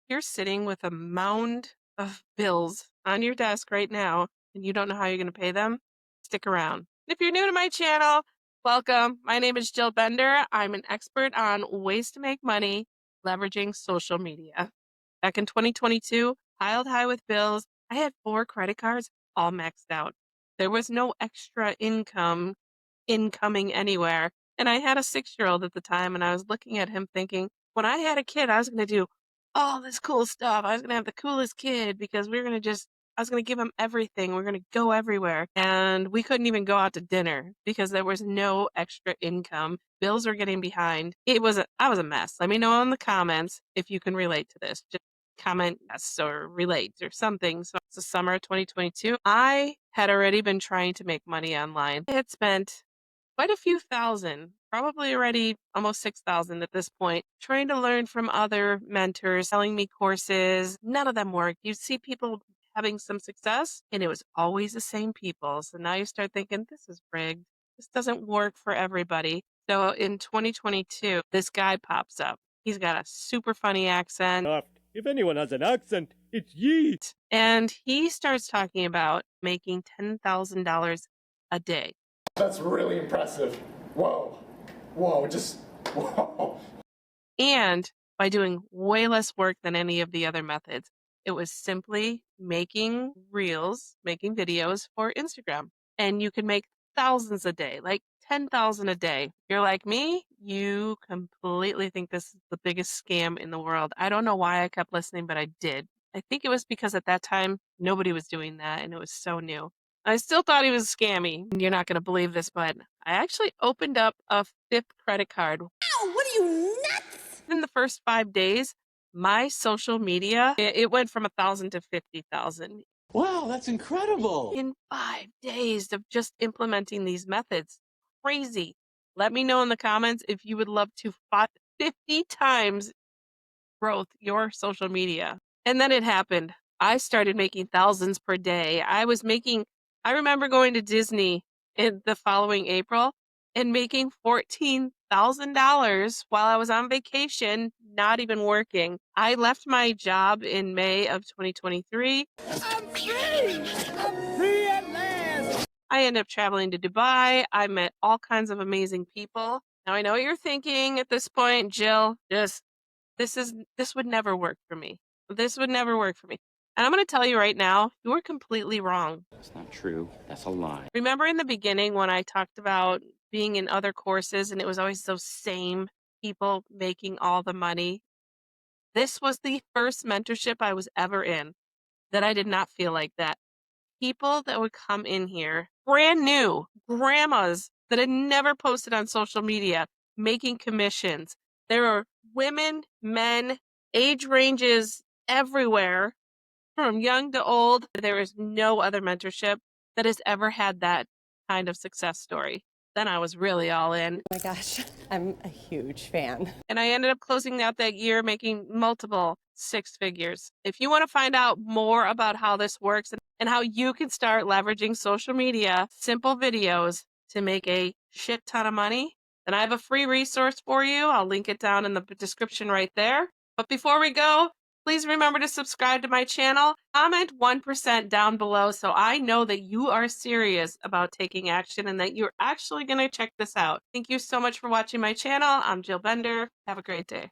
You're sitting with a mound of bills on your desk right now, and you don't know how you're going to pay them. Stick around. If you're new to my channel, welcome. My name is Jill Bender. I'm an expert on ways to make money leveraging social media. Back in 2022, piled high with bills, I had 4 credit cards all maxed out. There was no extra income incoming anywhere. And I had a 6-year-old at the time, and I was looking at him thinking, when I had a kid, I was going to do all this cool stuff. I was going to have the coolest kid because I was going to give him everything. We're going to go everywhere. And we couldn't even go out to dinner because there was no extra income. Bills were getting behind. I was a mess. Let me know in the comments if you can relate to this. Just comment yes or relate or something. So it's the summer of 2022. I had already been trying to make money online. I had spent quite a few thousand, probably already almost 6,000 at this point, trying to learn from other mentors, selling me courses. None of them worked. You see people having some success, and it was always the same people. So now you start thinking, this is rigged. This doesn't work for everybody. So in 2022, this guy pops up. He's got a super funny accent. If anyone has an accent, it's ye. And he starts talking about making $10,000 a day. That's really impressive. Whoa. Whoa, just whoa. And by doing way less work than any of the other methods. It was simply making reels, making videos for Instagram. And you can make thousands a day, like 10,000 a day. You're like me, you completely think this is the biggest scam in the world. I don't know why I kept listening, but I did. I think it was because at that time, nobody was doing that and it was so new. I still thought he was scammy. You're not going to believe this, but I actually opened up a 5th credit card. Ow, what are you, nuts? In the first 5 days, my social media, it went from 1,000 to 50,000 Wow, that's incredible. in 5 days of just implementing these methods. Crazy. Let me know in the comments if you would love to 50 times growth your social media. And then it happened. I started making thousands per day. I remember going to Disney in the following April and making $14,000 while I was on vacation, not even working. I left my job in May of 2023. I'm free! I'm free at last! I ended up traveling to Dubai. I met all kinds of amazing people. Now I know what you're thinking at this point, Jill, this would never work for me. This would never work for me. And I'm going to tell you right now, you are completely wrong. That's not true. That's a lie. Remember in the beginning when I talked about being in other courses and it was always those same people making all the money? This was the first mentorship I was ever in that I did not feel like that. People that would come in here, brand new, grandmas that had never posted on social media, making commissions. There are women, men, age ranges everywhere, from young to old. There is no other mentorship that has ever had that kind of success story. Then I was really all in. Oh my gosh, I'm a huge fan. And I ended up closing out that year making multiple 6 figures. If you want to find out more about how this works and how you can start leveraging social media, simple videos to make a shit ton of money, then I have a free resource for you. I'll link it down in the description right there. But before we go, please remember to subscribe to my channel. Comment 1% down below so I know that you are serious about taking action and that you're actually going to check this out. Thank you so much for watching my channel. I'm Jill Bender. Have a great day.